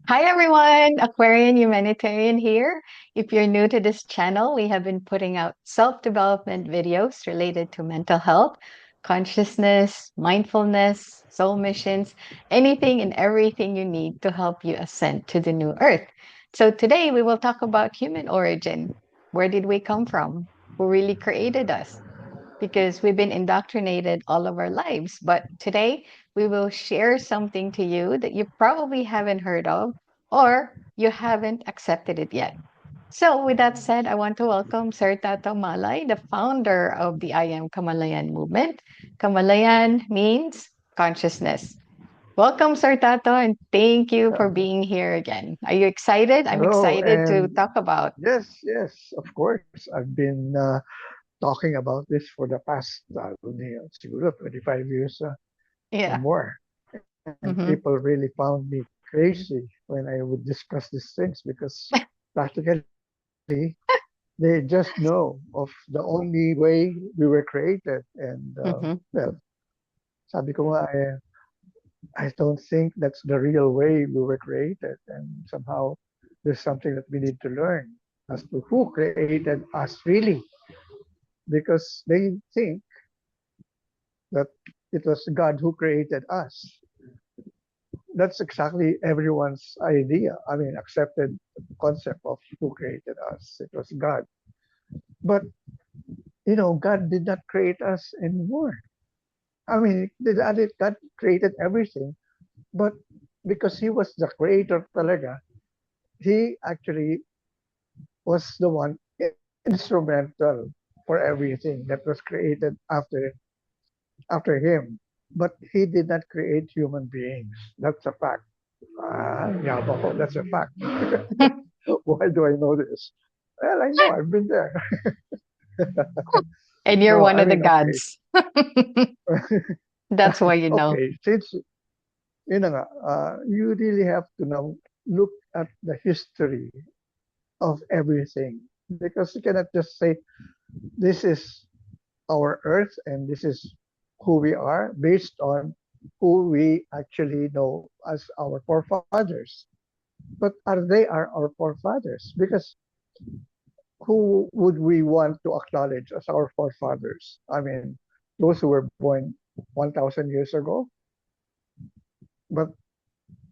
Hi everyone, Aquarian Humanitarian here. If you're new to this channel, we have been putting out self-development videos related to mental health, consciousness, mindfulness, soul missions, anything and everything you need to help you ascend to the new earth. So today we will talk about human origin. Where did we come from? Who really created us? Because we've been indoctrinated all of our lives. But today, we will share something to you that you probably haven't heard of or you haven't accepted it yet. So, with that said, I want to welcome Sir Tato Malay, the founder of the I Am Kamalayan Movement. Kamalayan means consciousness. Welcome, Sir Tato, and thank you for Yeah. being here again. Are you excited? I'm Hello, excited to and talk about. yes, of course. I've been talking about this for the past, siguro 25 years or Yeah. more. And Hmm. people really found me crazy when I would discuss these things because practically they just know of the only way we were created. And, Hmm. well, sabi ko nga, I don't think that's the real way we were created. And somehow there's something that we need to learn as to who created us really, because they think that it was God who created us. That's exactly everyone's idea. I mean, accepted concept of who created us. It was God. But, God did not create us anymore. I mean, God created everything, but because He was the creator talaga, He actually was the one instrumental for everything that was created after him. But he did not create human beings. That's a fact. Yeah, that's a fact. Why do I know this? Well, I know I've been there. And you're No, one I of the mean, okay. gods. That's why you know. Okay, since nga, you really have to now look at the history of everything, because you cannot just say this is our earth and this is who we are based on who we actually know as our forefathers. But are they our forefathers? Because who would we want to acknowledge as our forefathers? I mean, those who were born 1,000 years ago. But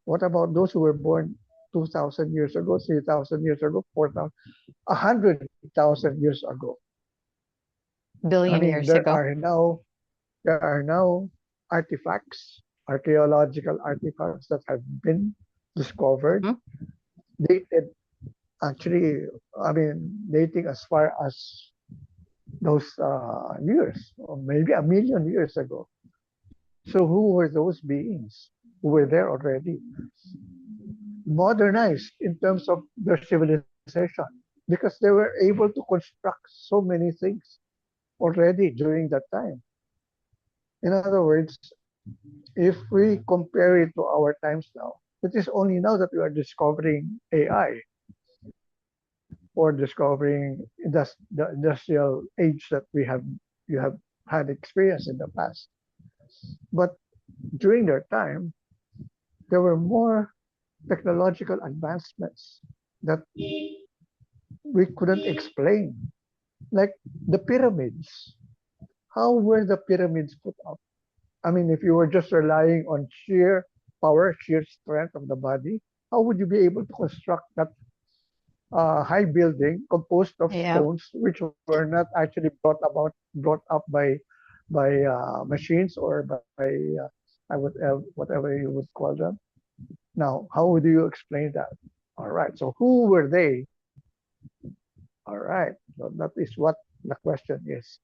what about those who were born 2,000 years ago, 3,000 years ago, 4,000, 100,000 years ago? I Billion mean, years ago. there are now artifacts, archaeological artifacts that have been discovered, Hmm. dated actually, I mean, dating as far as those years, or maybe a million years ago. So who were those beings who were there already? Modernized in terms of their civilization, because they were able to construct so many things already during that time. In other words, if we compare it to our times now, it is only now that we are discovering AI or discovering the industrial age that you have had experience in the past. But during their time, there were more technological advancements that we couldn't explain, like the pyramids. How were the pyramids put up? I mean, if you were just relying on sheer power, sheer strength of the body, how would you be able to construct that high building composed of Yeah. stones, which were not actually brought up by machines or by whatever you would call them. Now, how would you explain that? All right. So, who were they? All right. So that is what the question is: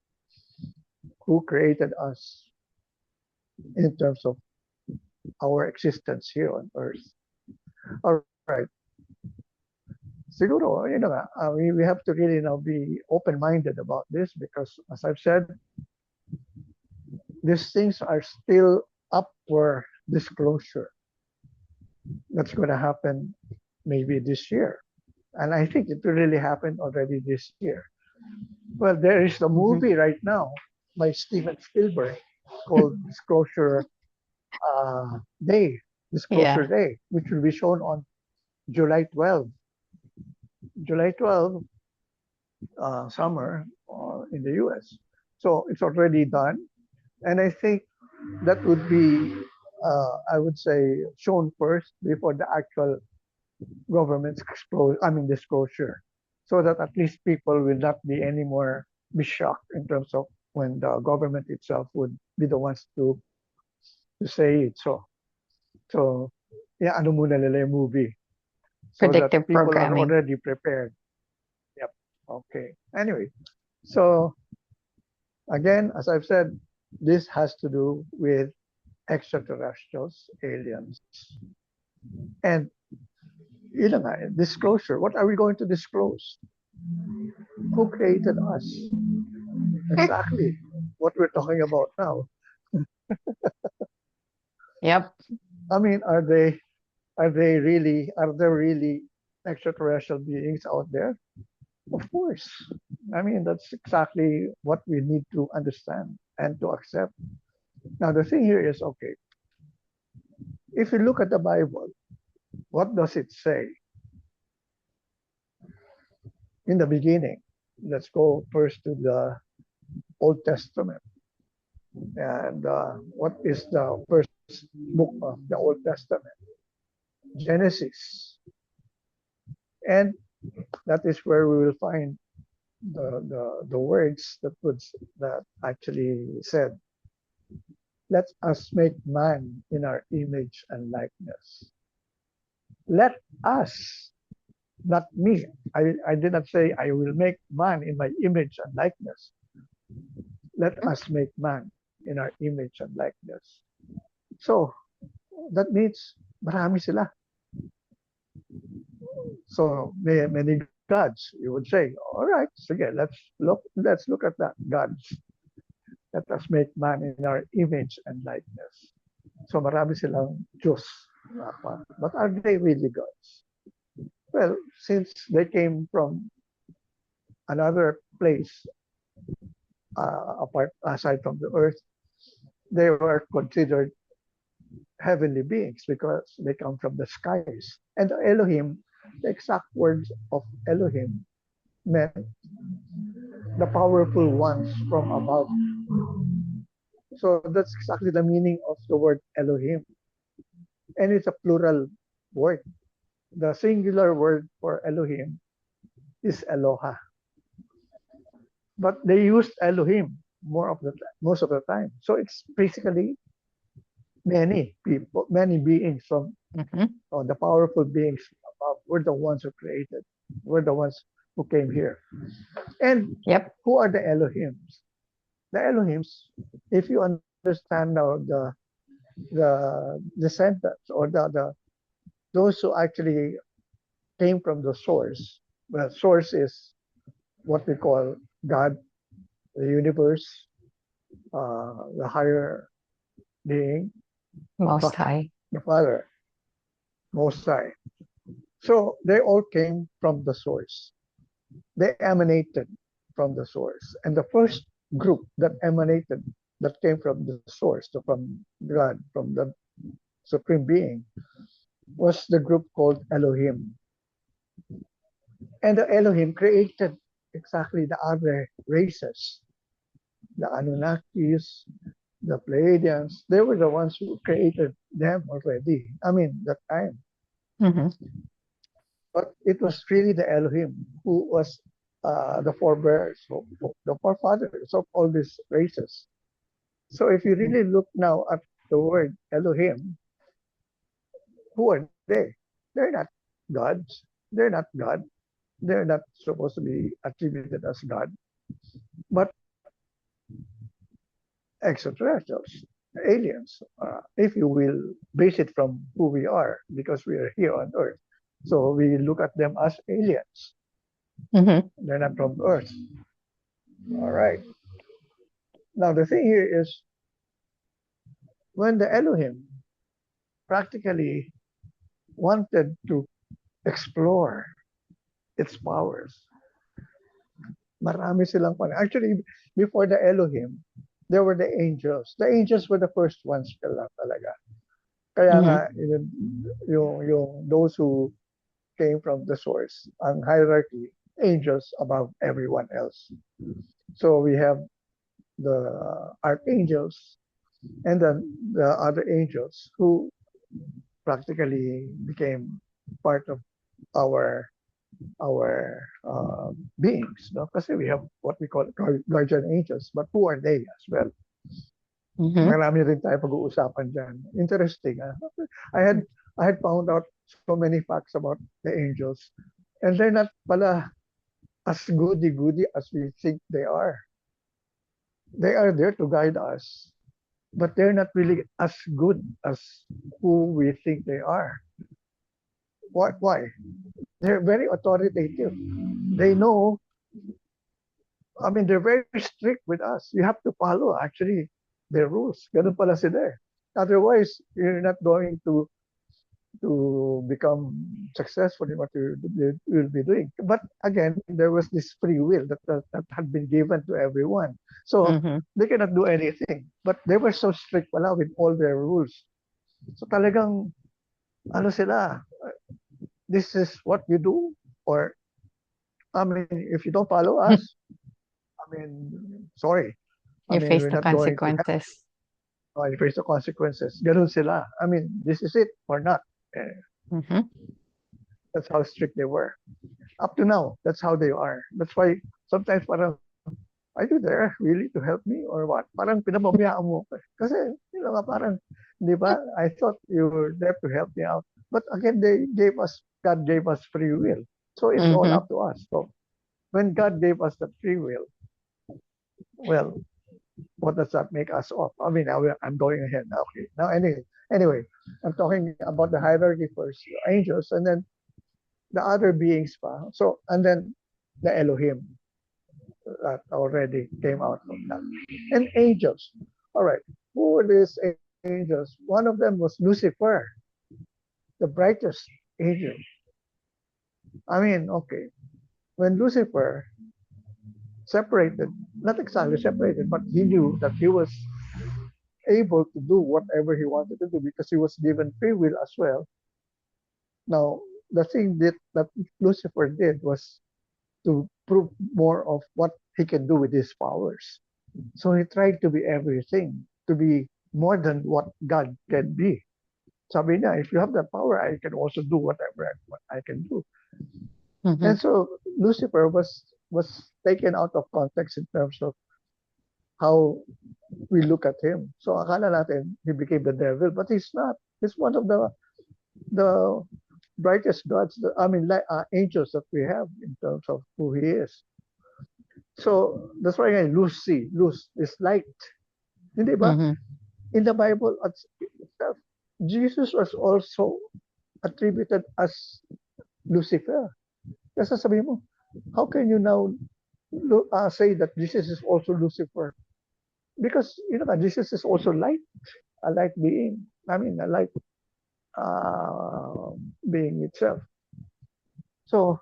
who created us in terms of our existence here on Earth? All right. Siguro, we have to really now be open-minded about this because, as I've said, these things are still up for disclosure. That's going to happen maybe this year. And I think it will really happen already this year. Well, there is a Hmm. movie right now by Steven Spielberg called Disclosure Day, Disclosure Yeah. Day, which will be shown on July 12, July 12, summer in the US. So it's already done. And I think that would be, I would say, shown first before the actual government's disclosure, so that at least people will not be any more be shocked in terms of when the government itself would be the ones to say it. So yeah, ano muna nila yung movie so that Predictive people are programming. already prepared. Yep. Okay. Anyway, so again, as I've said, this has to do with extraterrestrials, aliens, and disclosure. What are we going to disclose? Who created us? Exactly what we're talking about now. Yep. I mean, are there really extraterrestrial beings out there? Of course. I mean, that's exactly what we need to understand and to accept. Now, the thing here is, okay, if you look at the Bible, what does it say? In the beginning, let's go first to the Old Testament. And what is the first book of the Old Testament? Genesis. And that is where we will find the words that actually said, let us make man in our image and likeness. Let us, not me. I did not say I will make man in my image and likeness. Let us make man in our image and likeness. So that means marami sila. So many gods, you would say. All right, sige, let's look at that. Gods. Let us make man in our image and likeness. So marami silang Diyos. But are they really gods? Well, since they came from another place apart aside from the earth, they were considered heavenly beings because they come from the skies. And Elohim, the exact words of Elohim meant the powerful ones from above. So that's exactly the meaning of the word Elohim. And it's a plural word. The singular word for Elohim is Eloha. But they used Elohim most of the time. So it's basically many people, many beings from the powerful beings above. We're the ones who created. We're the ones who came here. And Yep. who are the Elohims? The Elohims, if you understand now the descendants or the those who actually came from the source. The source is what we call God, the universe, the higher being, Most high. the Father, Most High. So they all came from the source. They emanated from the source. And the first group that came from the source, so from God, from the Supreme Being, was the group called Elohim. And the Elohim created exactly the other races, the Anunnakis, the Pleiadians. They were the ones who created them already. I mean, that time. Mm-hmm. But it was really the Elohim who was the forebears, the forefathers of all these races. So if you really look now at the word Elohim, who are they? They're not gods. They're not God. They're not supposed to be attributed as God, but extraterrestrials, aliens, if you will base it from who we are, because we are here on Earth. So we look at them as aliens. They're not from Earth. All right. Now the thing here is when the Elohim practically wanted to explore its powers, marami silang pan. Actually, before the Elohim, there were the angels. The angels were the first ones talaga. Kaya nga, yung those who came from the source, ang hierarchy, angels above everyone else. So we have the archangels and then the other angels who practically became part of our beings, no? Kasi we have what we call guardian angels, but who are they as well? Mm-hmm. Marami rin tayo pag-uusapan dyan. Interesting. I had I had found out so many facts about the angels, and they're not pala as goody-goody as we think they are. They are there to guide us, but they're not really as good as who we think they are. What? Why? They're very authoritative. They know. I mean, they're very strict with us. You have to follow actually their rules. Ganun pala sila eh. Otherwise, you're not going to become successful in what you will be doing. But again, there was this free will that had been given to everyone. So Mm-hmm. they cannot do anything. But they were so strict pala with all their rules. So talagang, ano sila, this is what you do, or, I mean, if you don't follow us, I mean, sorry. I You mean, face we're the not going to help consequences. you face the consequences. Ganun sila. I mean, this is it or not. Eh, Mm-hmm. that's how strict they were. Up to now, that's how they are. That's why sometimes parang, are you there really to help me or what? Parang pinababayaan mo. Kasi, parang, di ba? I thought you were there to help me out. But again, God gave us free will. So it's all Mm-hmm. up to us. So when God gave us the free will, well, what does that make us of? I mean, I'm going ahead now. Okay. Now, anyway, I'm talking about the hierarchy first, angels, and then the other beings pa. So, and then the Elohim that already came out from that. And angels. All right. Who were these angels? One of them was Lucifer, the brightest angel. I mean, okay. When Lucifer separated, not exactly separated, but he knew that he was able to do whatever he wanted to do because he was given free will as well. Now, the thing that Lucifer did was to prove more of what he can do with his powers. So he tried to be everything, to be more than what God can be. Sabi niya, if you have that power, I can also do whatever I can do. Mm-hmm. And so Lucifer was taken out of context in terms of how we look at him. So akala natin he became the devil, but he's not. He's one of the brightest gods. I mean, like angels that we have in terms of who he is. So that's why Lucy, luz is light. Hindi ba? Mm-hmm. In the Bible itself, Jesus was also attributed as Lucifer. Kasi sabi mo, how can you now say that Jesus is also Lucifer? Because, Jesus is also light, a light being. I mean, a light being itself. So,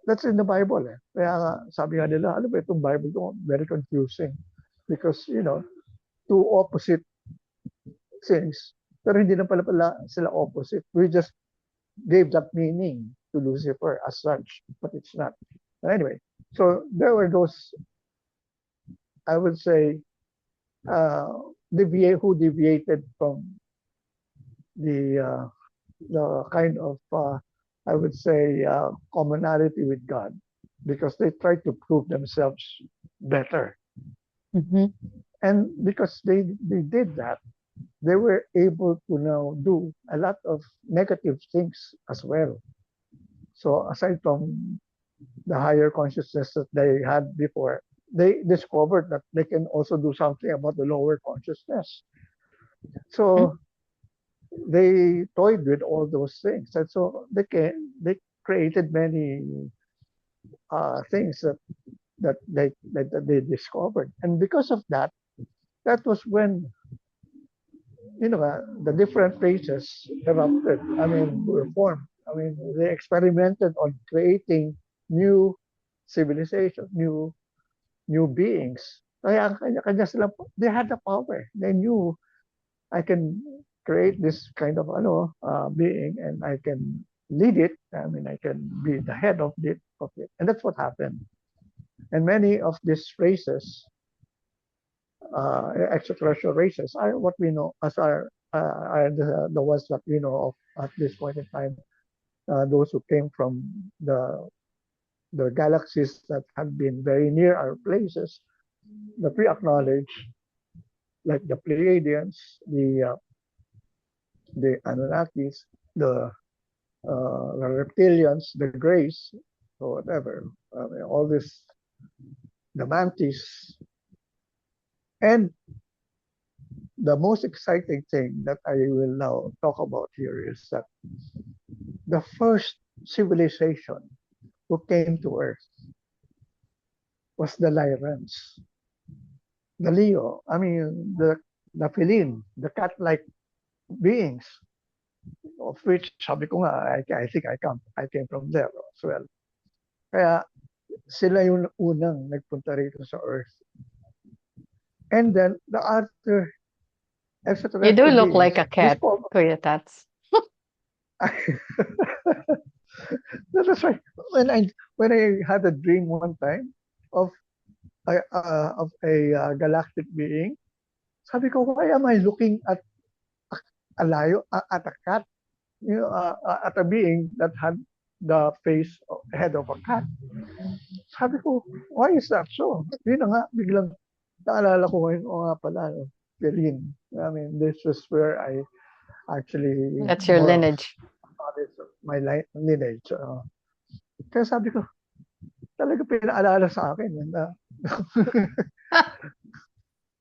that's in the Bible eh. Kaya nga, sabi nga nila, ano ba itong Bible ko? Very confusing. Because, two opposite things. Pero hindi na pala sila opposite. We just gave that meaning to Lucifer as such, but it's not. Anyway, so there were those, I would say, uh, who deviated from the kind of, I would say, commonality with God because they tried to prove themselves better. Mm-hmm. And because they did that, they were able to now do a lot of negative things as well. So aside from the higher consciousness that they had before, they discovered that they can also do something about the lower consciousness. So they toyed with all those things, and so they created many things that they discovered, and because of that, that was when the different races erupted. I mean, were formed. I mean, they experimented on creating new civilization, new beings. Kaya ang kanya-kanya sila, they had the power. They knew I can create this kind of being, and I can lead it. I mean, I can be the head of it. And that's what happened. And many of these races, extraterrestrial races, are what we know as are the ones that we know of at this point in time. Those who came from the galaxies that have been very near our places, the pre-acknowledged, like the Pleiadians, the Anunnakis, the reptilians, the Greys, or whatever, all this, the Mantis. And the most exciting thing that I will now talk about here is that the first civilization who came to Earth was the Lyrans, the Leo. I mean, the feline, the cat-like beings, of which sabi ko nga, I think I came from there as well. Kaya sila yung unang nagpunta rito sa Earth. And then the other You do extraterrestrial look like beings a cat, discovered. Kuya Tats. That's right. When I had a dream one time of a galactic being, sabi ko, why am I looking at at a cat? At a being that had the head of a cat. Sabi ko, why is that so? Yun na nga, biglang naalala ko ngayon, o nga pala, no, Berlin. I mean, this is where I actually That's your more of lineage. my lineage. Kaya sabi ko, talaga pinaalala sa akin.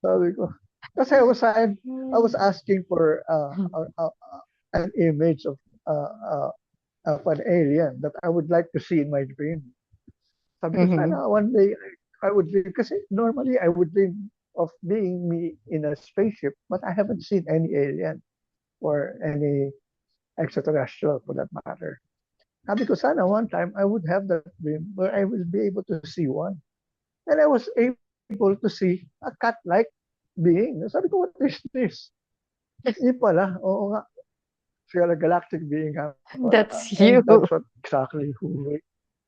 Sabi ko, kasi I was asking for an image of an alien that I would like to see in my dream. Sabi ko, Mm-hmm. sana one day I would dream, kasi normally I would dream of being me in a spaceship, but I haven't seen any alien or any extraterrestrial for that matter. Sabi ko, sana one time I would have that dream where I will be able to see one. And I was able to see a cat-like being. Sabi ko, what is this? Yun pala, oo nga, siya galactic being nga pala. That's And you. that's what exactly who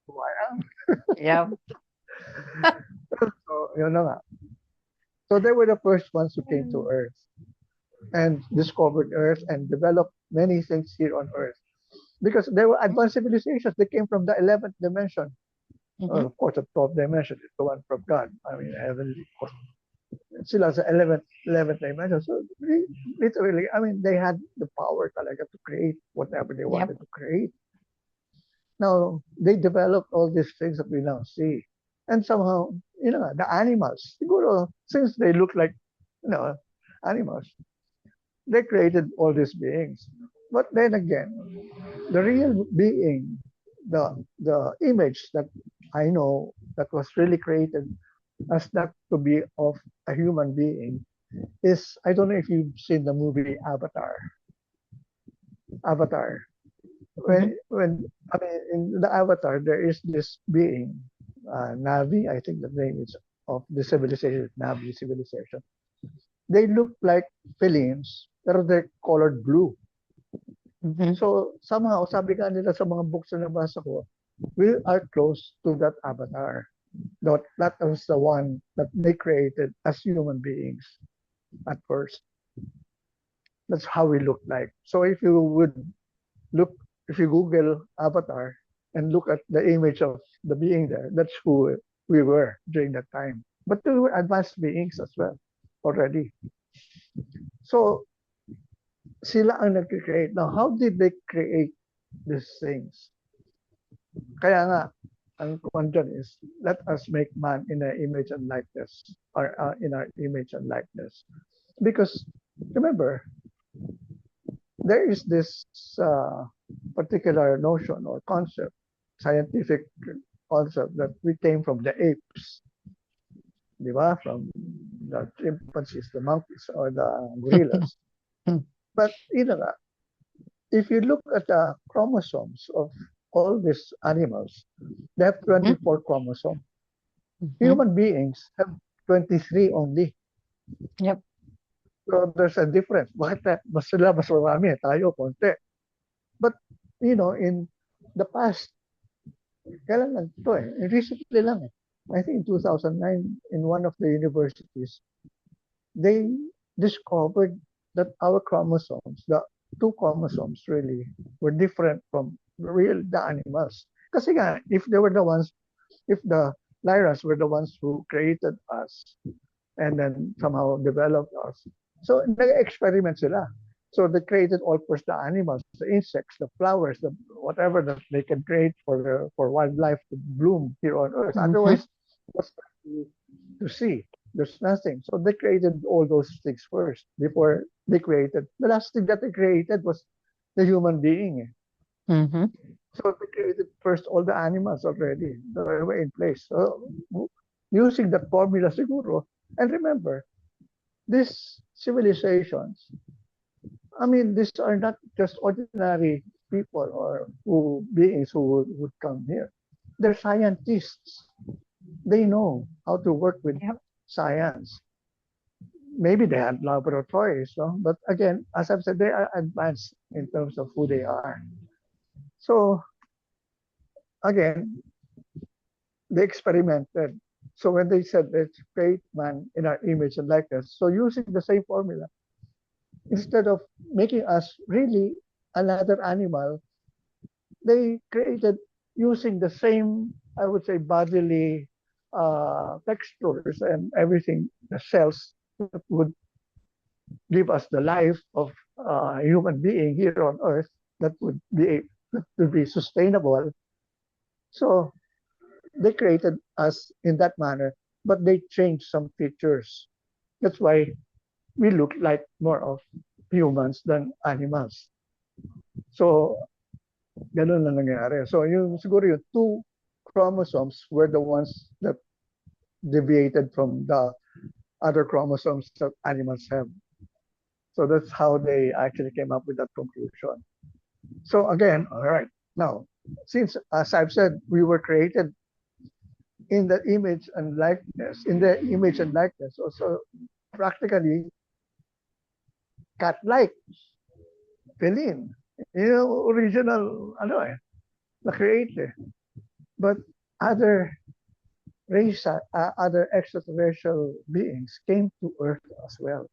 I am. Yeah. So, yun na nga. So they were the first ones who came to Earth and discovered Earth and developed many things here on Earth. Because they were advanced civilizations. They came from the 11th dimension. Mm-hmm. Of course, the 12th dimension is the one from God. I mean, heavenly. Sila sa 11th dimension. So literally, I mean, they had the power talaga to create whatever they Yep. wanted to create. Now, they developed all these things that we now see. And somehow, the animals, siguro, since they look like, animals, they created all these beings. But then again, the real being, the image that I know that was really created as that to be of a human being is, I don't know if you've seen the movie Avatar. Avatar. Mm-hmm. When I mean in the Avatar, there is this being, Navi. I think the name is of the civilization, Navi civilization. They look like felines, pero they're colored blue. Mm-hmm. So somehow, sabi ka nila sa mga books na nabasa ko, we are close to that Avatar. That was the one that they created as human beings at first. That's how we look like. So look, if you Google Avatar and look at the image of the being there, that's who we were during that time. But we were advanced beings as well already. So sila ang nag-create. Now, how did they create these things? Kaya nga, ang kwan is, let us make man in our image and likeness, or in our image and likeness. Because, remember, there is this particular notion or concept, scientific concept that we came from the apes, di ba? From the chimpanzees, the monkeys, or the gorillas. But, if you look at the chromosomes of all these animals, they have 24 chromosomes. Mm-hmm. Human beings have 23 only. Yep. So there's a difference. Bakit mas sila mas marami, tayo konti. But in the past, kailan lang to eh, recently lang eh. I think in 2009, in one of the universities, they discovered that our chromosomes, the two chromosomes really, were different from the animals. Kasi nga, if the Lyras were the ones who created us and then somehow developed us. So nag-experiment sila. So they created all first the animals, the insects, the flowers, the whatever that they can create for wildlife to bloom here on Earth. Mm-hmm. Otherwise, what's to see? There's nothing. So they created all those things first before they created. The last thing that they created was the human being. Mm-hmm. So they created first all the animals already. They were in place. So using that formula siguro. And remember, these civilizations, I mean, these are not just ordinary people or beings who would come here. They're scientists. They know how to work with Yep. science. Maybe they had laboratories, no? But again, as I've said, they are advanced in terms of who they are. So again, they experimented. So when they said let's create man in our image and likeness, so using the same formula, instead of making us really another animal, they created using the same, I would say, bodily textures and everything, the cells that would give us the life of a human being here on Earth that would be sustainable. So they created us in that manner, but they changed some features. That's why we look like more of humans than animals. So ganun na nangyari. So siguro yung two chromosomes were the ones that deviated from the other chromosomes that animals have. So that's how they actually came up with that conclusion. So again, all right. Now, since as I've said, we were created in the image and likeness, also practically cat-like, feline. Yung original, na-create eh. But other other extraterrestrial beings came to Earth as well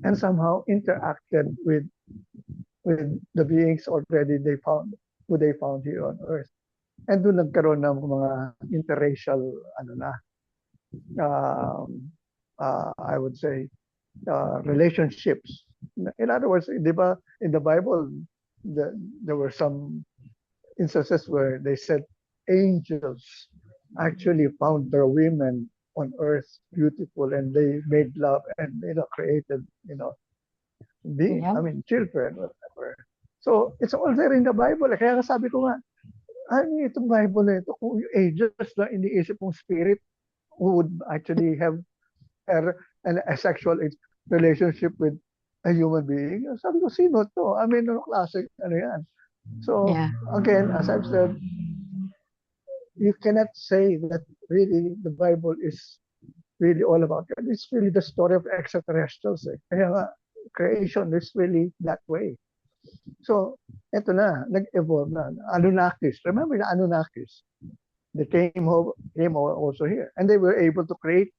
and somehow interacted with the beings already they found here on Earth. And doon nagkaroon ng mga interracial I would say relationships. In other words, di ba, in the Bible, there were some instances where they said angels actually found their women on earth beautiful and they made love and created Yep. children, whatever. So it's all there in the Bible. Kaya sabi ko nga, ano itong Bible na ito? Kung yung angels na iniisip mong spirit who would actually have a sexual relationship with a human being. Sabi ko, sino to? I mean, ano klase, ano yan? So, Yeah. again, as I've said, you cannot say that really the Bible is really all about God. It's really the story of extraterrestrials. Eh. Kaya nga, creation is really that way. So, eto na, nag-evolve na. Anunnakis. Remember the Anunnakis? They came also here. And they were able to create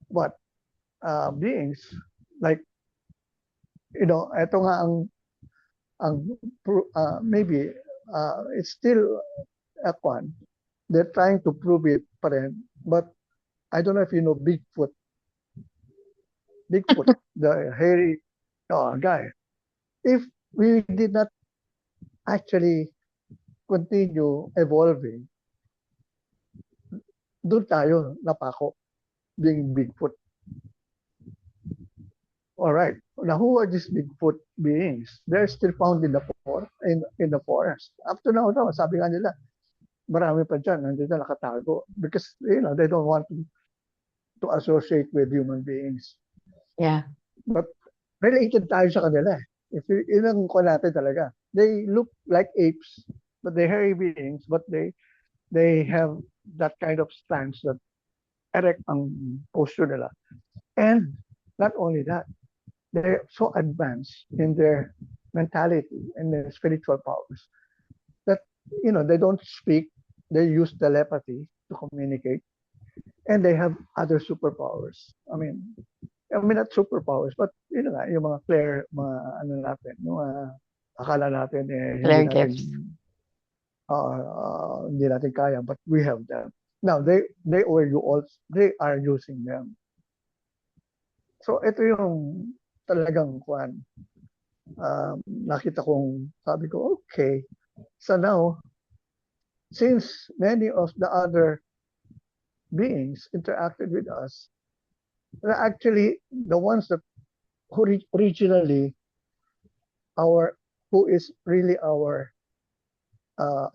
what? Beings like, eto nga maybe it's still a kwan. They're trying to prove it pa rin. But I don't know if you know Bigfoot. Bigfoot, the hairy guy. If we did not actually continue evolving, doon tayo napako being Bigfoot. All right. Now, who are these Bigfoot beings? They're still found in the forest. Up to now, sabi nga nila, marami pa dyan, nandito nakatago. Because, they don't want to associate with human beings. Yeah. But related tayo sa kanila. Yun ang ko natin talaga. They look like apes, but they're hairy beings, but they have that kind of stance that erect ang posture nila. And not only that, they're so advanced in their mentality and their spiritual powers that, they don't speak, they use telepathy to communicate, and they have other superpowers. I mean not superpowers, but nga, yung mga clear, mga ano natin, mga akala natin hindi Their natin gifts. hindi natin kaya, but we have them. Now they or you also they are using them. So ito yung talagang kwan. Nakita kong sabi ko, okay. So now, since many of the other beings interacted with us, actually the ones that originally our who is really our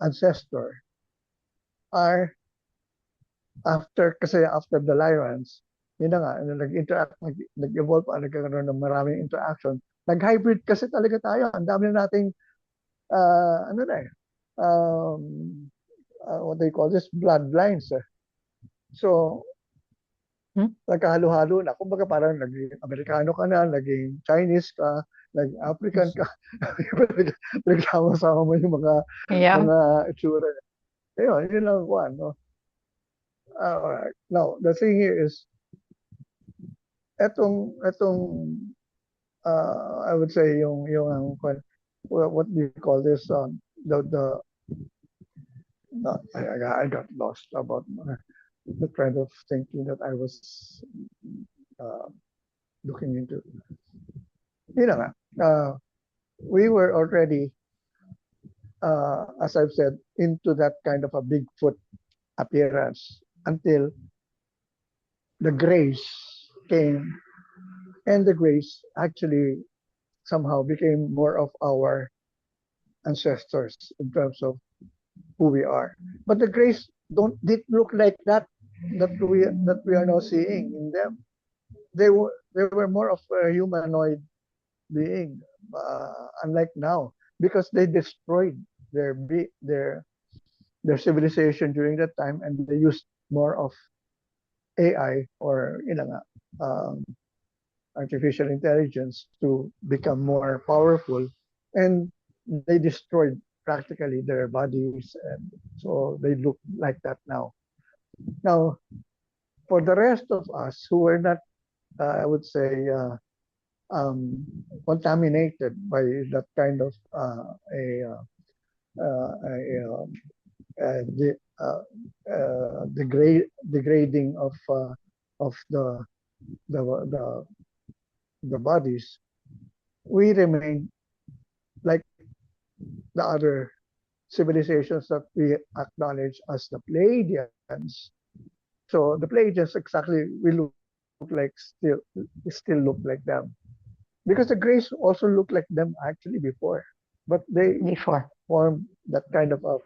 ancestor are after the Lyrans, yun na nga, nag-interact, nag-evolve pa, nagkaroon ng maraming interaction. Nag-hybrid kasi talaga tayo. Ang dami na nating, ano na eh, um, what they call this, bloodlines. So, nagkahalo-halo na. Kumbaga parang naging Amerikano ka na, naging Chinese ka, naging African ka. Nagsama-sama mo yung Yeah. mga itsura. Yun lang ko, no? Alright. Now, the thing here is, etong I would say yung what do you call this, I got lost about the kind of thinking that I was uh, looking into. We were already, as I've said, into that kind of a Bigfoot appearance until the grace came, and the grace actually somehow became more of our ancestors in terms of who we are. But the grace didn't look like that we are now seeing in them. They were more of a humanoid being, unlike now, because they destroyed their their civilization during that time, and they used more of AI, or artificial intelligence, to become more powerful, and they destroyed practically their bodies, and so they look like that now. Now, for the rest of us who were not, I would say, contaminated by that kind of the degrading of the the bodies, we remain like the other civilizations that we acknowledge as the Pleiadians. So the Pleiadians exactly we look like still look like them, because the Greys also look like them actually before, but Before. formed that kind of a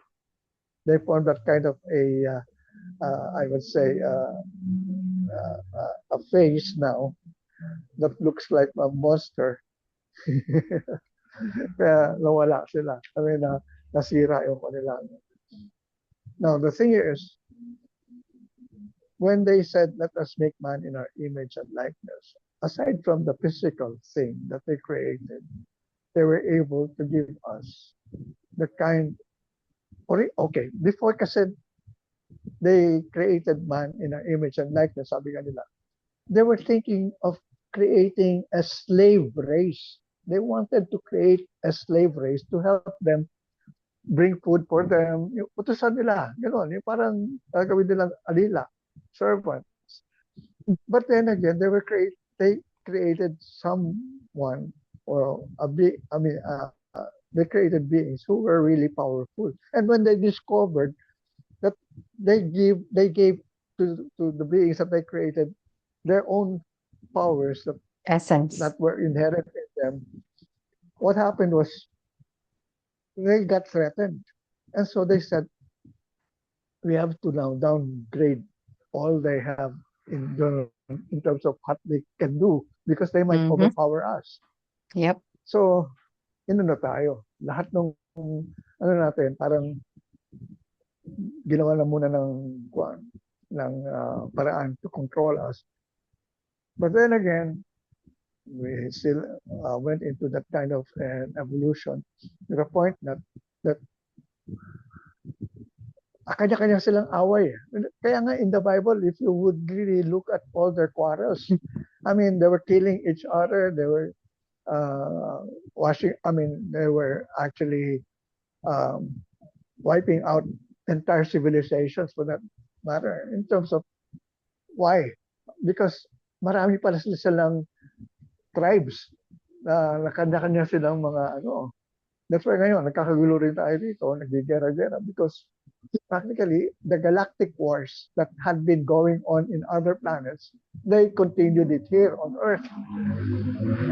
I would say a face now that looks like a monster. Kaya nawala sila. I mean, nasira yung kanila. Now, the thing is, when they said, let us make man in our image and likeness, aside from the physical thing that they created, they were able to give us the kind, okay, before kasi they created man in our image and likeness, sabi nga nila, they were thinking of creating a slave race. They wanted to create a slave race to help them bring food for them. Yung utusan nila, gano'n. Yung parang gagawin nilang alila, servants. But then again, they created someone, or they created beings who were really powerful. And when they discovered that they gave to the beings that they created their own powers Essence. that were inherent in them, what happened was they got threatened. And so they said, we have to now downgrade all they have in terms of what they can do, because they might overpower us. Yep. So, na tayo. Lahat ng natin, parang ginawa na muna ng paraan to control us. But then again, we still went into that kind of an evolution to the point that kanya-kanya silang away. Kaya nga in the Bible, if you would really look at all their quarrels, I mean, they were killing each other. They were they were actually um, wiping out entire civilizations for that matter. In terms of why? Because marami pala silang tribes na kanya-kanya silang mga ano. That's why ngayon, nagkakagulo rin tayo dito, nagigera-gera because practically the galactic wars that had been going on in other planets, they continued it here on Earth.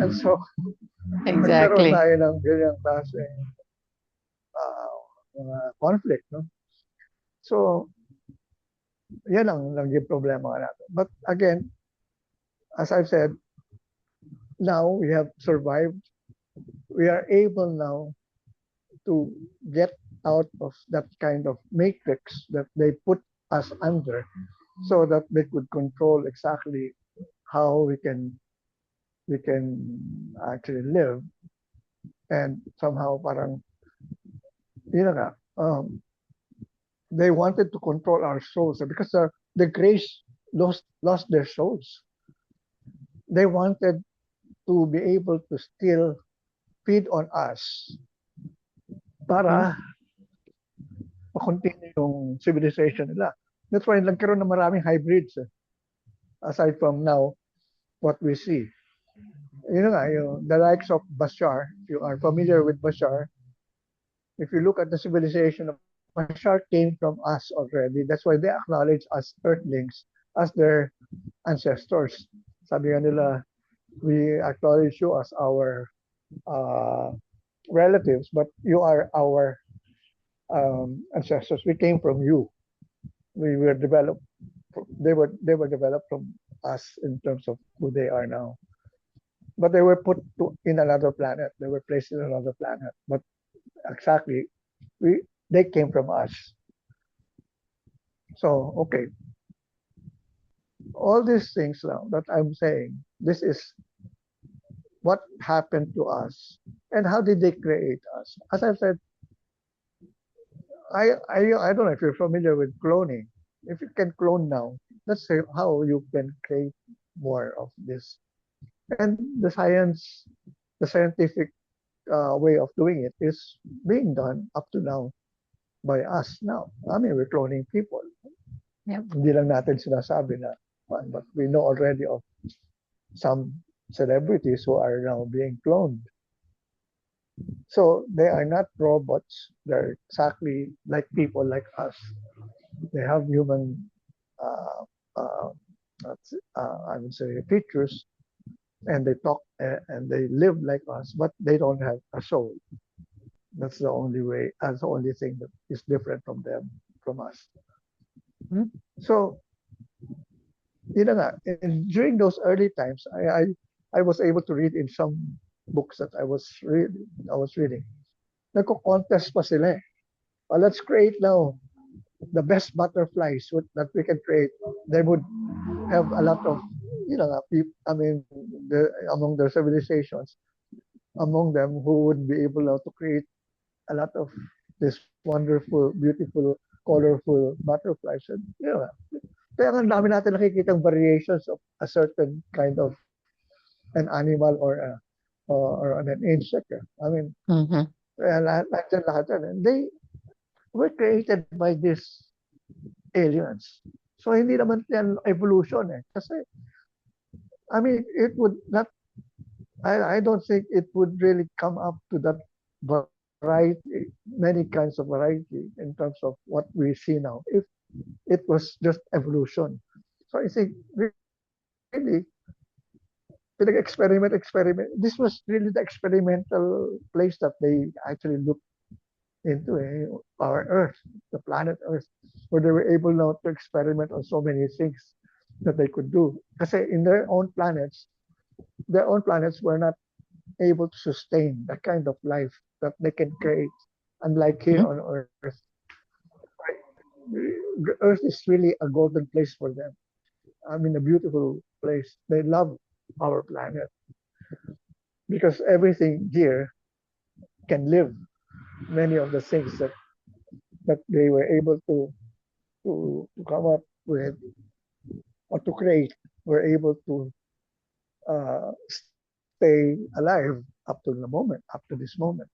And so, nagkaroon Exactly. tayo ng ganyang klase mga conflict. No? So, yan ang naging problema natin. But again, as I've said, now we have survived. We are able now to get out of that kind of matrix that they put us under so that they could control exactly how we can actually live and somehow parang yun nga they wanted to control our souls because the grace lost their souls. They wanted to be able to still feed on us Mhm. para ma-continue yung civilization nila. That's why nagkaroon ng maraming hybrids aside from now what we see. Yun nga, the likes of Bashar, if you are familiar with Bashar, if you look at the civilization of Bashar came from us already. That's why they acknowledge us Earthlings as their ancestors. Sabi nga nila, we acknowledge you as our uh, relatives, but you are our ancestors. We came from you. We were developed. They were developed from us in terms of who they are now. But they were put in another planet. They were placed in another planet. But exactly, they came from us. So okay, all these things now that I'm saying, this is what happened to us and how did they create us. As I've said, I don't know if you're familiar with cloning. If you can clone now, that's how you can create more of this. And the scientific way of doing it is being done up to now by us now. I mean, we're cloning people. Yep. Hindi lang natin sinasabi na, but we know already of some celebrities who are now being cloned. So they are not robots. They're exactly like people like us. They have human, uh, uh, I would say, features, and they talk and they live like us, but they don't have a soul. That's the only way. That's the only thing that is different from them, from us. Mhm. So, and during those early times, I was able to read in some books that I was reading. Nagko-contest pa sila eh. Let's create now the best butterflies that we can create. They would have a lot of, people, I mean, among their civilizations, among them who would be able now to create a lot of this wonderful, beautiful, colorful butterflies. And, kaya nga dami natin nakikitang variations of a certain kind of an animal or an insect. I mean, Mhm. lahat yan. And they were created by these aliens. So hindi naman yan evolution eh. Kasi, I mean, it would not, I don't think it would really come up to that variety, many kinds of variety in terms of what we see now, if it was just evolution. So I think really, experiment. This was really the experimental place that they actually looked into our Earth, the planet Earth, where they were able now to experiment on so many things that they could do. Because in their own planets were not able to sustain that kind of life that they can create, unlike here Mhm. on Earth. Earth is really a golden place for them. I mean, a beautiful place. They love our planet. because everything here can live. Many of the things that they were able to come up with or to create were able to stay alive up to the moment, up to this moment.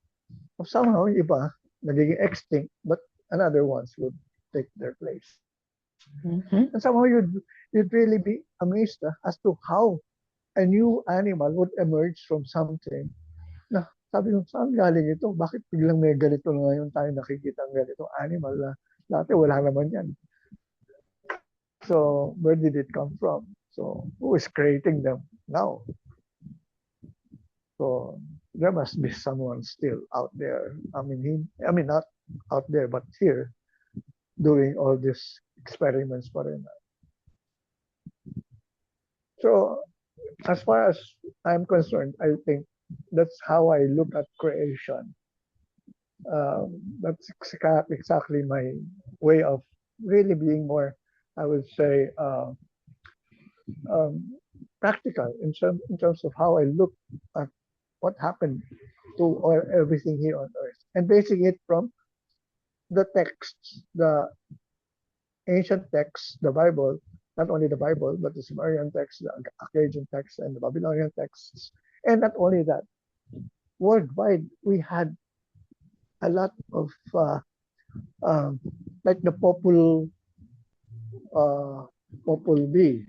So somehow, iba, nagiging extinct, but another ones would take their place. And somehow you'd really be amazed as to how a new animal would emerge from something na sabi ko, saan galing ito? Bakit biglang may ganito na ngayon tayo nakikita ang ganitong animal na dati wala naman yan. So, where did it come from? So, who is creating them now? So, there must be someone still out there. I mean, not out there, but here, doing all these experiments pa rin. So, as far as I'm concerned, I think that's how I look at creation. That's exactly my way of really being more, I would say, um, practical in terms of how I look at what happened to everything here on earth and basing it from the texts, the ancient texts, the Bible, not only the Bible, but the Sumerian texts, the Akkadian texts, and the Babylonian texts. And not only that, worldwide, we had a lot of, um, like the Popul V.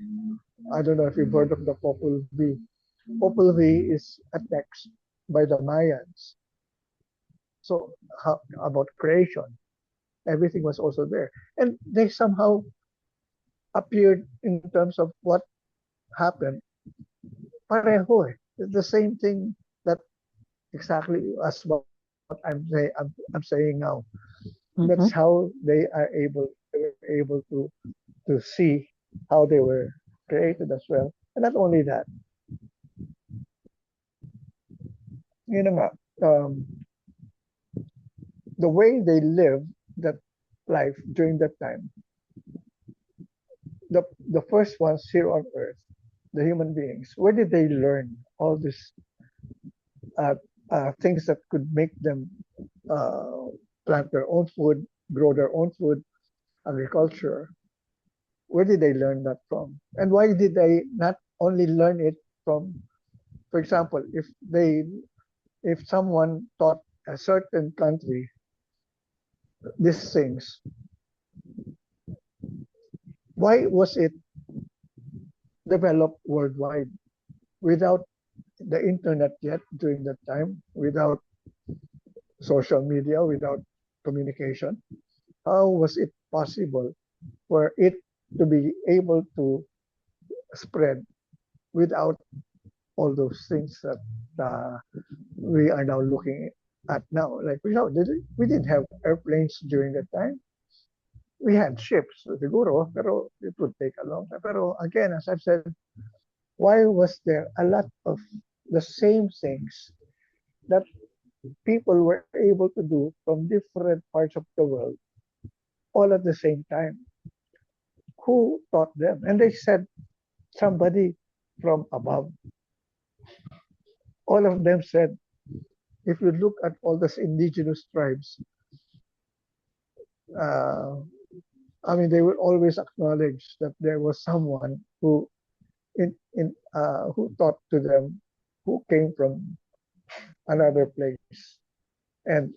I don't know if you've heard of the Popul V. Popul V is a text by the Mayans. So, about creation, everything was also there. And they somehow appeared in terms of what happened pareho eh. The same thing that exactly as what I'm saying now. That's Mm-hmm. how they were able to see how they were created as well. And not only that, you know, the way they lived that life during that time, the first ones here on earth, the human beings, where did they learn all these uh, things that could make them uh, plant their own food, grow their own food, agriculture? Where did they learn that from? And why did they not only learn it from, for example, if someone taught a certain country these things, why was it developed worldwide without the internet yet during that time, without social media, without communication? How was it possible for it to be able to spread without all those things that we are now looking at now? Like we didn't have airplanes during that time. We had ships, siguro, pero it would take a long time. Pero again, as I've said, why was there a lot of the same things that people were able to do from different parts of the world all at the same time? Who taught them? And they said somebody from above. All of them said, if you look at all those indigenous tribes, uh, I mean, they will always acknowledge that there was someone who taught to them, who came from another place and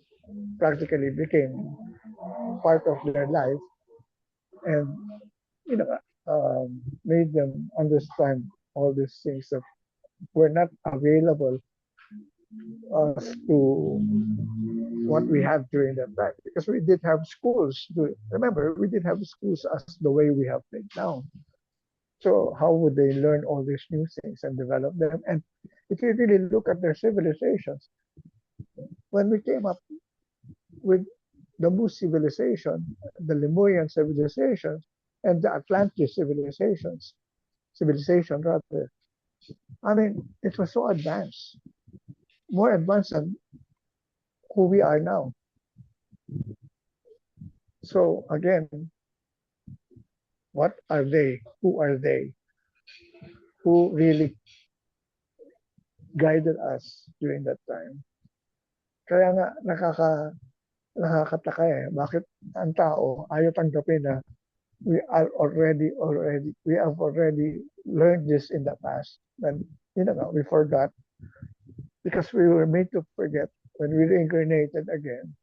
practically became part of their life and you know made them understand all these things that were not available as to what we had during that time because we did have schools. Remember, we did have schools as the way we have them now. So how would they learn all these new things and develop them? And if you really look at their civilizations, when we came up with the Moose civilization, the Lemurian civilizations, and the Atlantis civilization rather. I mean, it was so advanced, more advanced than who we are now. So again, what are they? Who are they? Who really guided us during that time. Kaya nga nakakataka eh. Bakit ang tao ayaw tanggapin na we have already learned this in the past. And we forgot because we were made to forget when we reincarnated again.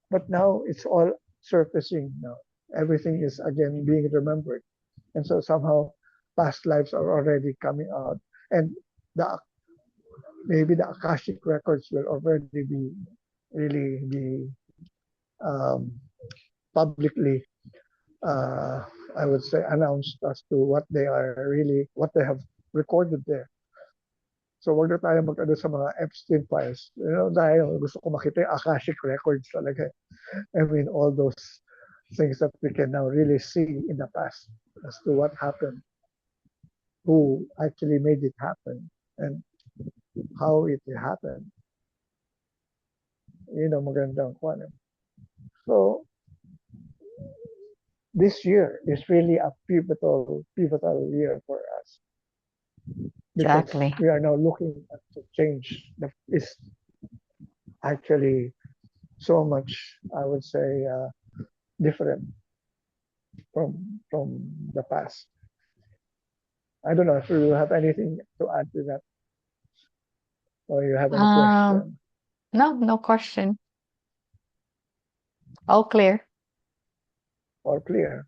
But now it's all surfacing now. Everything is again being remembered. And so somehow past lives are already coming out. And the maybe the Akashic records will already be really be um, publicly I would say announced as to what they are really what they have recorded there. So wag na tayo mag-ano sa mga Epstein files. Dahil gusto ko makita yung Akashic records talaga. I mean, all those things that we can now really see in the past as to what happened, who actually made it happen, and how it happened. Magandang kwan. So, this year is really a pivotal year for us because Exactly. we are now looking at the change that is actually so much, I would say, different from the past. I don't know if you have anything to add to that, or you have any Um, question. no, no question. All clear. Or clear.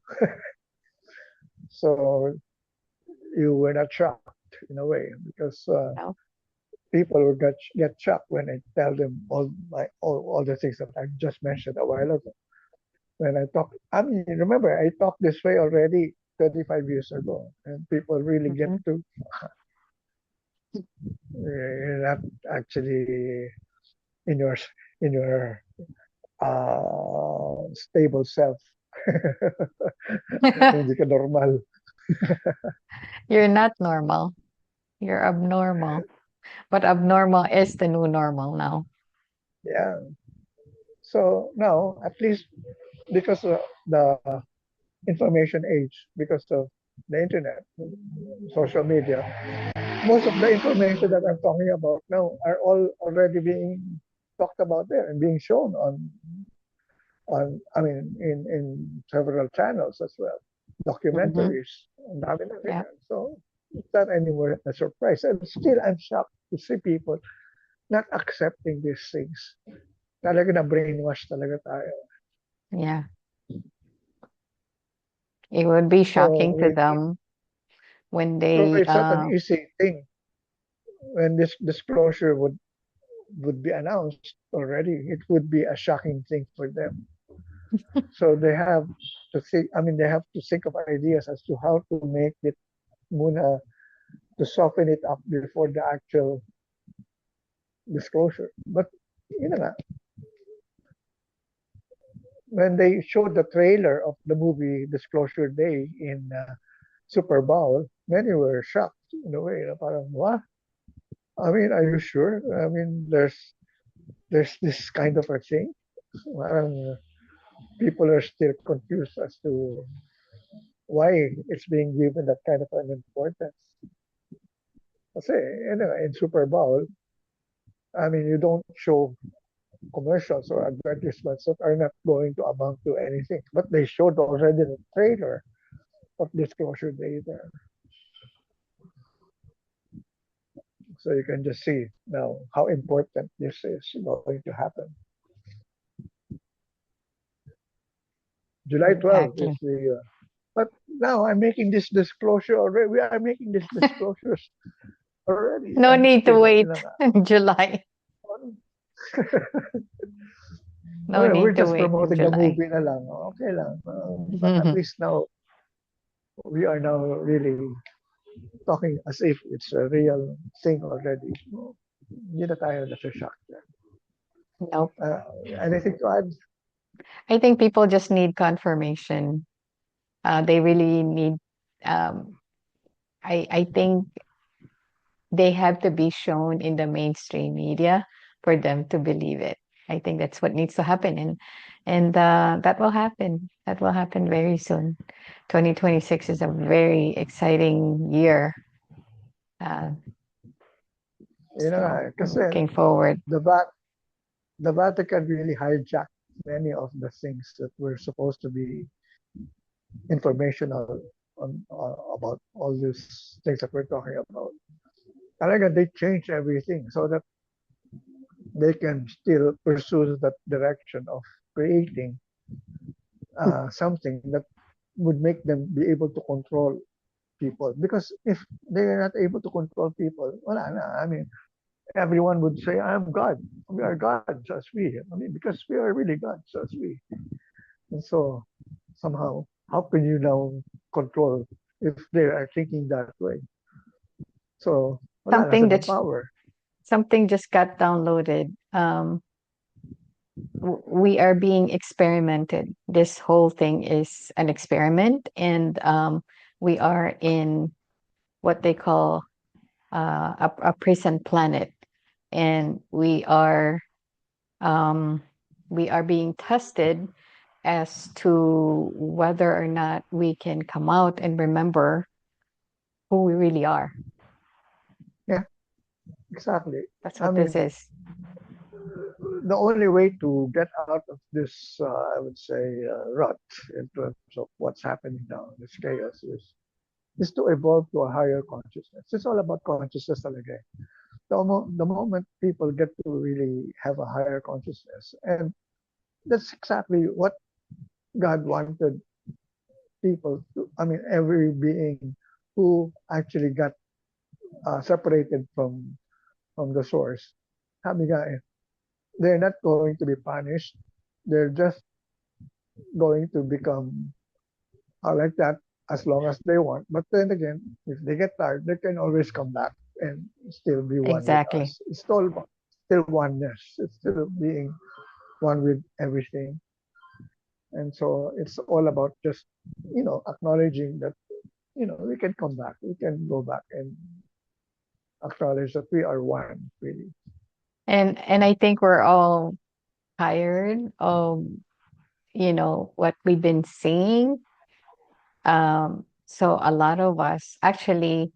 So you were not shocked in a way because No. people would get shocked when I tell them all the things that I just mentioned a while ago. When I talk, I mean, remember I talked this way already 25 years ago, and people really get Mm-hmm. to you're not actually in your in your stable self. Hindi ka normal. You're not normal. You're abnormal. But abnormal is the new normal now. Yeah. So now, at least because of the information age, because of the internet, social media, most of the information that I'm talking about now are all already being talked about there and being shown on I mean in several channels as well, Mm-hmm. documentaries, ang dami na Yeah. ganyan. So it's not anymore a surprise. And still, I'm shocked to see people not accepting these things. Talaga na brainwash talaga tayo. Yeah. It would be So shocking to them when so they it's not an easy thing when this disclosure would be announced already. It would be a shocking thing for them. So they have to think. I mean, they have to think of ideas as to how to make it muna to soften it up before the actual disclosure. But you know, when they showed the trailer of the movie Disclosure Day in Super Bowl, many were shocked in a way. Parang, what? I mean, are you sure? I mean, there's this kind of a thing. Parang people are still confused as to why it's being given that kind of an importance. Kasi, in Super Bowl, I mean, you don't show commercials or advertisements that are not going to amount to anything. But they showed already the trailer of Disclosure Day there. So you can just see now how important this is going to happen. July 12th is exactly. but now I'm making this disclosure already. We are making these disclosures already. No And need to still, wait July. I No mean, we're need to just wait in promoting the July. movie na lang. Okay lang. But at least now, we are now really talking as if it's a real thing already. Hindi na tayo nasa-shock. Nope. Uh, Anything to add? I think people just need confirmation. They really need. Um, I think they have to be shown in the mainstream media for them to believe it. I think that's what needs to happen, and that will happen. That will happen very soon. 2026 is a very exciting year. Uh, Yun na nga, So I'm kasi looking forward. the Va- the Vatican really hijacked many of the things that were supposed to be informational about all these things that we're talking about. Talaga, they changed everything so that they can still pursue that direction of creating something that would make them be able to control people. Because if they are not able to control people, wala na. I mean, everyone would say, I'm God. We are gods as we. I mean, because we are really gods as we. And so somehow, how can you now control if they are thinking that way? So wala na Something silang that's power. something just got downloaded. We are being experimented. This whole thing is an experiment, and we are in what they call a prison planet, and um, we are being tested as to whether or not we can come out and remember who we really are. Yeah, exactly. That's I what this mean, is. the only way to get out of this, I would say, rut in terms of what's happening now, this chaos, is to evolve to a higher consciousness. It's all about consciousness talaga. The moment people get to really have a higher consciousness, and that's exactly what God wanted people to, I mean, every being who actually got separated from the source, sabi nga they're not going to be punished. They're just going to become like that as long as they want. But then again, if they get tired, they can always come back and still be one with Exactly. us. It's still oneness. It's still being one with everything. And so it's all about just, acknowledging that, we can come back. We can go back and acknowledge that we are one, really. And I think we're all tired of, what we've been seeing. So a lot of us actually,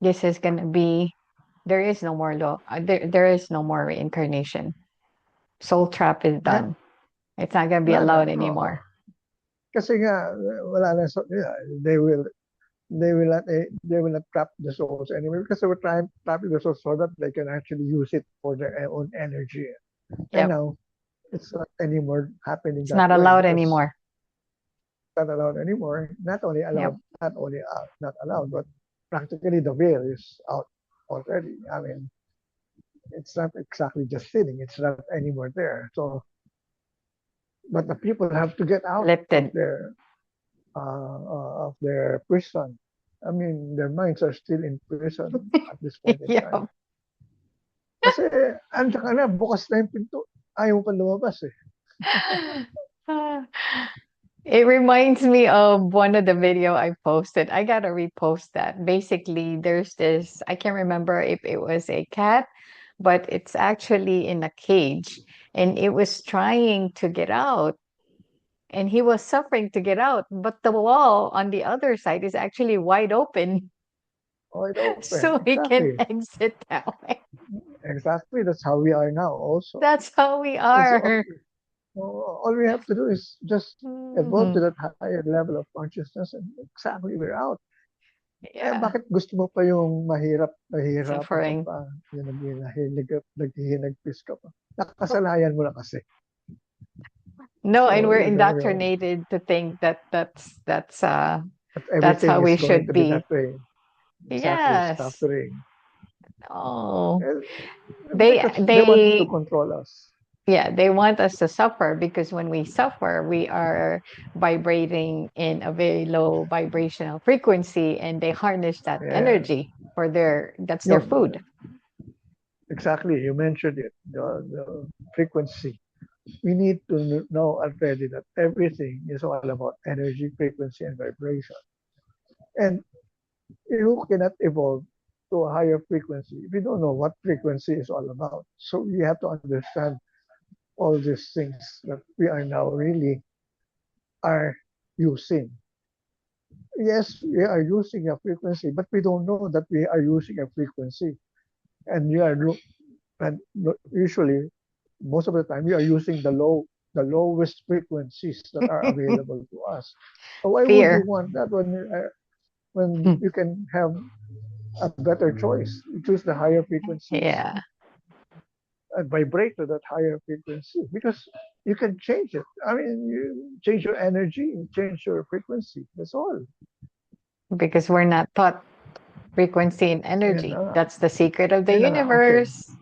this is going to be, there is no more law. There is no more reincarnation. Soul trap is Yeah, done. It's not going to be wala na. allowed Oo. anymore. Kasi nga, wala na. So, yeah, they will not trap the souls anymore because they were trying trapping the souls so that they can actually use it for their own energy. And Yep. now it's not anymore happening It's that not way allowed because anymore. it's not allowed anymore. Yep. Not only not allowed, but practically the veil is out already. I mean, it's not exactly just sitting; it's not anymore there. So, but the people have to get out Lifted. of their prison. I mean, their minds are still in prison at this point in time. Yep. Kasi, andiyan ka na, bukas na yung pinto. Ayaw mo pa lumabas eh. It reminds me of one of the video I posted. I gotta repost that. Basically, there's this, I can't remember if it was a cat, but it's actually in a cage and it was trying to get out and he was suffering to get out, but the wall on the other side is actually wide open. Oh, it open. So he can Exactly. exit that way. Exactly. That's how we are now also. That's how we It's all, are. all we have to do is just evolve to Mhm. that higher level of consciousness and exactly we're out. Eh, Yeah, bakit gusto mo pa yung mahirapan ka suffering. pa, yung naghihinagpis ka pa? Nakasanayan mo na kasi. No, and So, we're yun yung, indoctrinated to think that that that's everything how is we going should to be be. that way. Exactly, Yes. suffering. Oh, Eh, they because they want to they control us. yeah, they want us to suffer because when we suffer, we are vibrating in a very low vibrational frequency and they harness that Yeah. energy for that's their Yun, food. exactly. You mentioned it, the frequency. We need to know already that everything is all about energy, frequency, and vibration. And you cannot evolve to a higher frequency if you don't know what frequency is all about. So you have to understand all these things that we are now really are using. Yes, we are using a frequency, but we don't know that we are using a frequency. and you are and usually most of the time you are using the lowest frequencies that are available to us. So why would you Fear. want that when you can have a better choice? You choose the higher frequencies Yeah, and vibrate to that higher frequency because you can change it. I mean, you change your energy, you change your frequency. That's all. because we're not taught frequency and And energy. That's the secret of the yun na nga, okay. universe.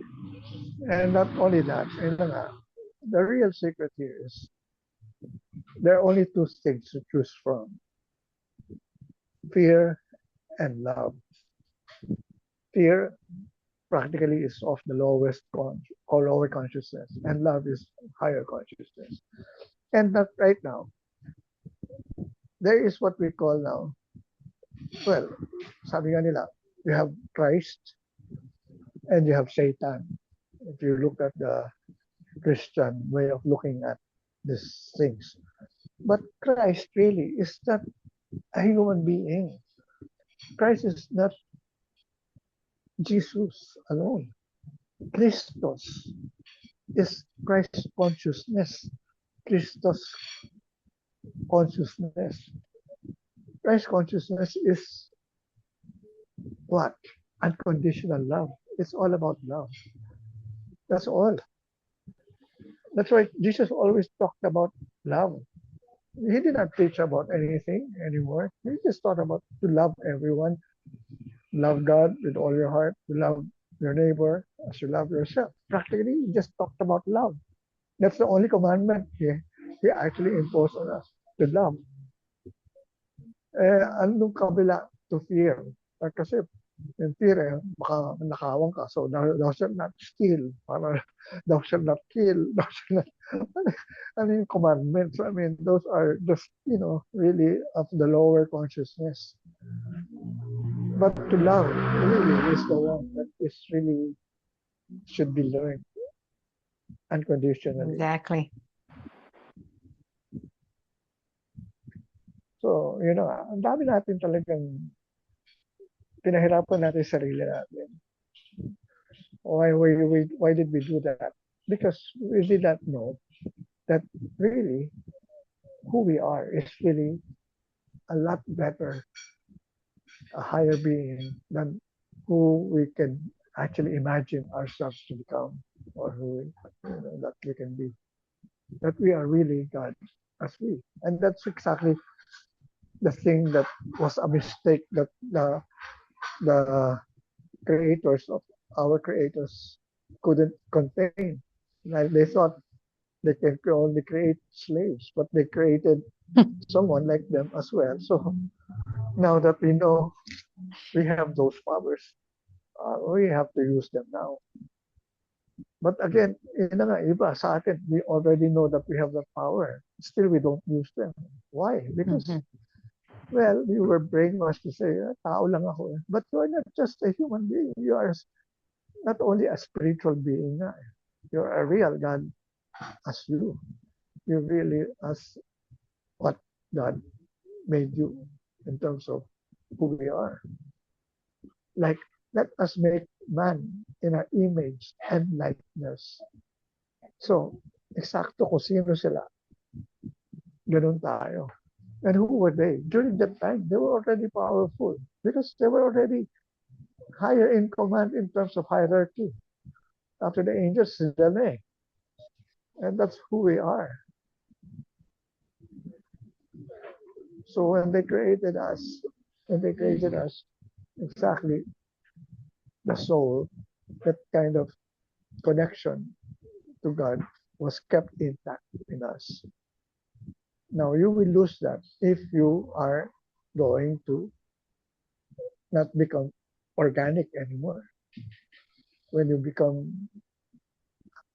And not only that, yun na nga, the real secret here is there are only two things to choose from: fear and love. Fear practically is of the lowest or lower consciousness, and love is higher consciousness. And that right now, there is what we call now, well, sabi nga nila, you have Christ and you have Satan. If you look at the Christian way of looking at these things. But Christ really is not a human being. Christ is not Jesus alone. Christos is Christ consciousness. Christos consciousness. Christ consciousness is what? Unconditional love. It's all about love. That's all. That's why Jesus always talked about love. He did not preach about anything anymore. He just taught about to love everyone, love God with all your heart, to love your neighbor as you love yourself. Practically, he just talked about love. That's the only commandment he actually imposed on us, to love. Anong kabila to fear? Kasi in fear, baka nakawang ka. So, thou shalt not steal. Para, thou shalt not kill. Thou shalt not... I mean, commandments. I mean, those are just, really of the lower consciousness. But to love really is the one that is really should be learned unconditionally. Exactly. So, ang dami natin talagang pinahirapan natin sarili natin. Why did we do that? Because we did not know that really who we are is really a lot better, a higher being than who we can actually imagine ourselves to become, or that we can be. That we are really God as we. And that's exactly the thing that was a mistake that the creators of our creators couldn't contain. Like they thought they can only create slaves, but they created someone like them as well. So now that we know we have those powers, we have to use them now. But again, iba sa atin, we already know that we have that power. Still, we don't use them. Why? Because, Mhm. well, we were brainwashed to say, tao lang ako. But you are not just a human being. You are not only a spiritual being. You're a real God as you. You really as what God made you in terms of who we are. Like, let us make man in our image and likeness. So, eksakto kung sino sila, ganun tayo. And who were they? During that time, they were already powerful because they were already higher in command in terms of hierarchy. After the angels, sila na eh. And that's who we are. So when they created us, exactly the soul, that kind of connection to God was kept intact in us. Now you will lose that if you are going to not become organic anymore. When you become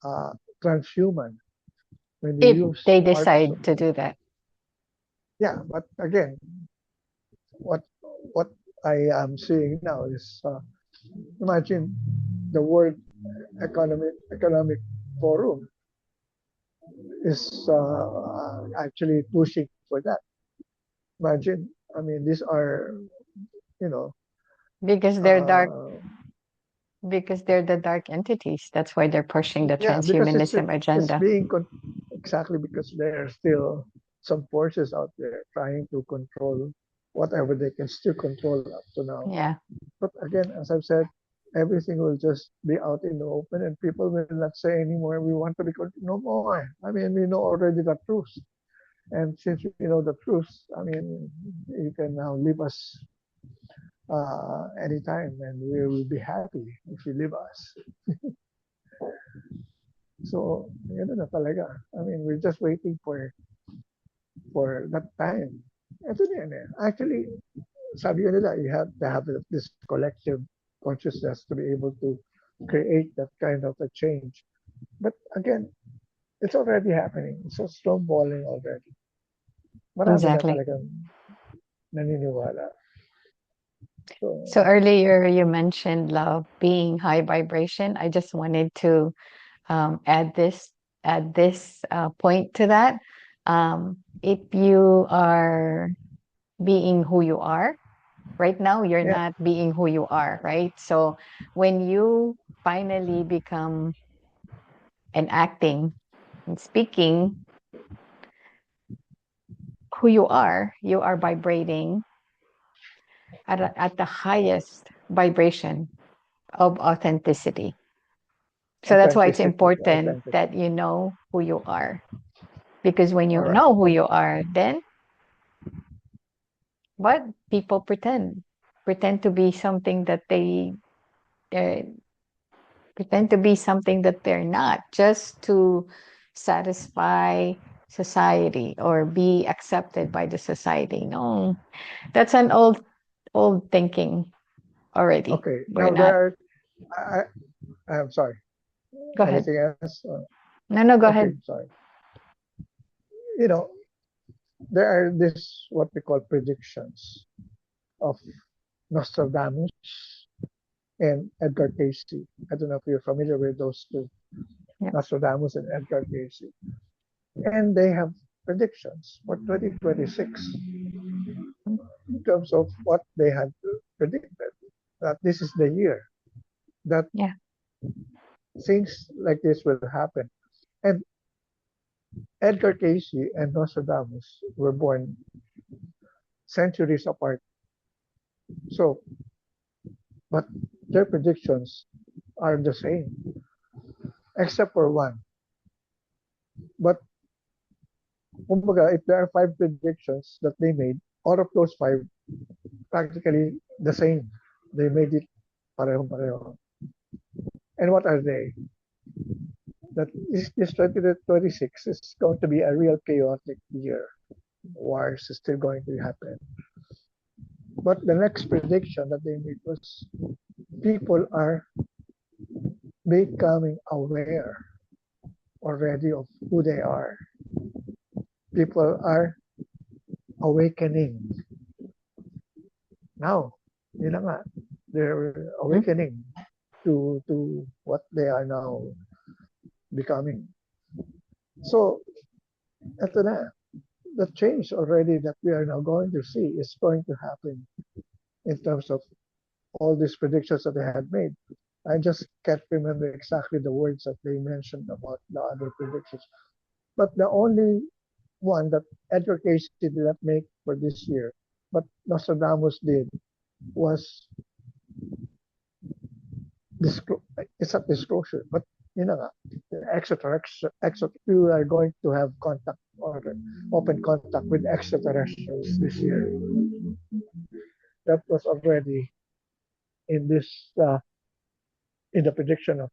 uh, transhuman, when you If use they parts of decide to them. do that. Yeah, but again, what what I am seeing now is imagine the World Economic Forum is actually pushing for that. Imagine, I mean, these are, you know, Because they're dark uh, because they're the dark entities. That's why they're pushing the Yeah, because transhumanism it's agenda. being exactly because there are still some forces out there trying to control whatever they can still control up to now. Yeah, But again, as I've said, everything will just be out in the open, and people will not say anymore. We want to be no more. I mean, we know already the truth, and since we know the truth, I mean, you can now leave us anytime, and we will be happy if you leave us. So, yun na talaga. I mean, we're just waiting for that time. Ito na yan eh. Actually, sabi ko nila, you have to have this collective consciousness to be able to create that kind of a change. But again, it's already happening. It's so snowballing already. Marami na exactly. talagang naniniwala. So So, earlier you mentioned love being high vibration. I just wanted to add this point to that. If you are being who you are right now, you're yeah, not being who you are, right? So when you finally become and acting and speaking who you are vibrating at the highest vibration of authenticity. So that's why it's authenticity, important that authenticity. you know who you are. Because when All you right. know who you are, then what people pretend to be something that they pretend to be something that they're not, just to satisfy society or be accepted by the society. No, that's an old thinking already. Okay. We're Now not. there are, I'm sorry. Go ahead. Anything else? No, go Okay, ahead. sorry. You know, there are this what we call predictions of Nostradamus and Edgar Casey. I don't know if you're familiar with those two, Yeah. Nostradamus and Edgar Casey. And they have predictions for 2026 in terms of what they had predicted, that this is the year that Yeah. things like this will happen. And Edgar Casey and Nostradamus were born centuries apart. So, but their predictions are the same, except for one. But kumbaga, if there are five predictions that they made, out of those five, practically the same. They made it pareho-pareho. And what are they? That this 2026 is going to be a real chaotic year. Wars is still going to happen. But the next prediction that they made was people are becoming aware already of who they are. People are awakening. Now, yun na nga, they're Mm. awakening to what they are now becoming. So, ito na, the change already that we are now going to see is going to happen in terms of all these predictions that they had made. I just can't remember exactly the words that they mentioned about the other predictions. But the only one that Edgar Casey did not make for this year, but Nostradamus did, was disclosure. It's not disclosure, but you know, we are going to have contact or open contact with extraterrestrials this year. That was already in this in the prediction of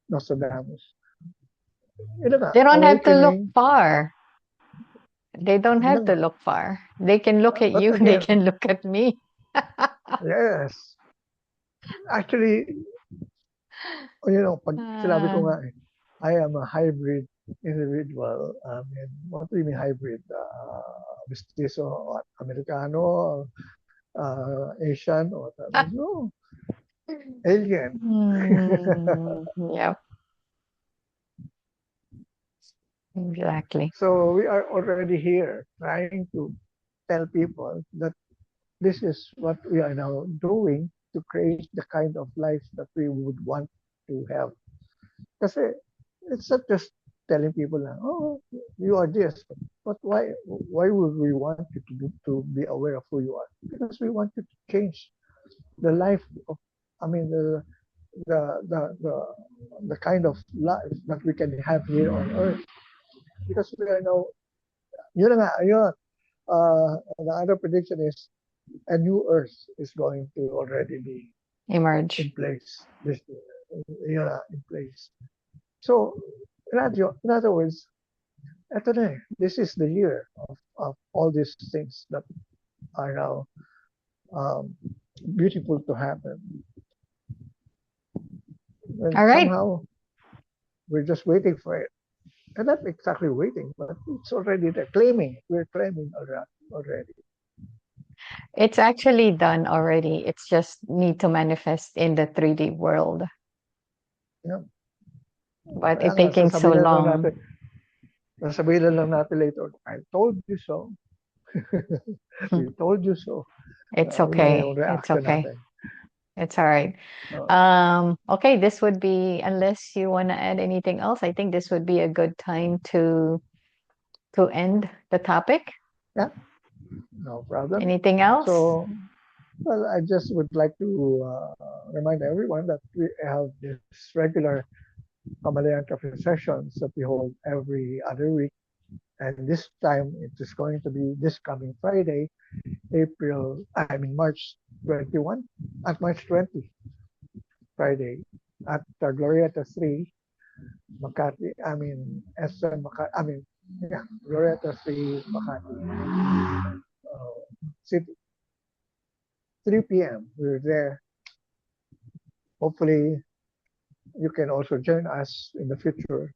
Nostradamus. Yun na nga, They don't have to look awakening. far. They don't Yun na have to nga. look far. They can look at But you. They again, can look at me. yes. Actually, pag sinabi ko Uh, nga eh, I am a hybrid individual. I mean, what do you mean hybrid? Mestizo, Americano, Asian, or no, alien. yep, exactly. So we are already here trying to tell people that this is what we are now doing. to create the kind of life that we would want to have. Kasi it's not just telling people na, oh, you are this. But why would we want you to be aware of who you are? Because we want you to change the life of, I mean, the, the, the, the kind of life that we can have here on earth. Because we are now, yun na nga, yun, the other prediction is a new earth is going to already be in Emerge. place. This, in place. So, in other words, eto na eh, this is the year of all these things that are now um, beautiful to happen. And All right. somehow we're just waiting for it. And not exactly waiting, but it's already there. Claiming. We're claiming already. It's actually done already. It's just need to manifest in the 3D world. Yeah. But Kaya it's nga, taking so long. sasabihin lang natin later, I told you so. We told you so. It's Yun na okay. yung It's reaction okay. natin. It's all right. Uh, Okay, this would be, unless you want to add anything else, I think this would be a good time to end the topic. yeah, no problem. Anything else? So, well, I just would like to remind everyone that we have this regular Kamalayan Cafe sessions that we hold every other week. And this time it is going to be this coming Friday, March 21, at March 20, Friday, at Glorieta 3, Makati, SM Makati, yeah, Glorieta 3, Makati, City, 3 p.m. We're there. Hopefully, you can also join us in the future.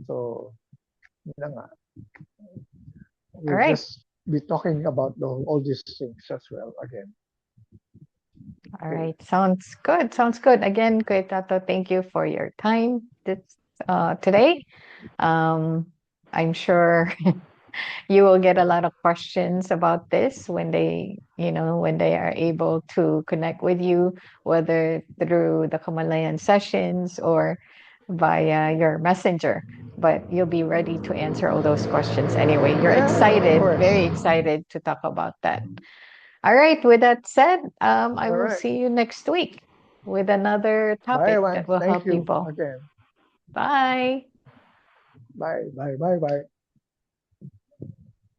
So, yun nga. All We'll right. just be talking about all these things as well again. All Okay. right. Sounds good. Sounds good. Again, Kuya Tato, thank you for your time today. I'm sure you will get a lot of questions about this when when they are able to connect with you, whether through the Kamalayan sessions or via your messenger. But you'll be ready to answer all those questions anyway. You're Yeah, of excited, course. very excited to talk about that. All right. With that said, I All will right. see you next week with another Bye, topic everyone. that will Thank help you people. again. Bye. Bye, bye, bye, bye.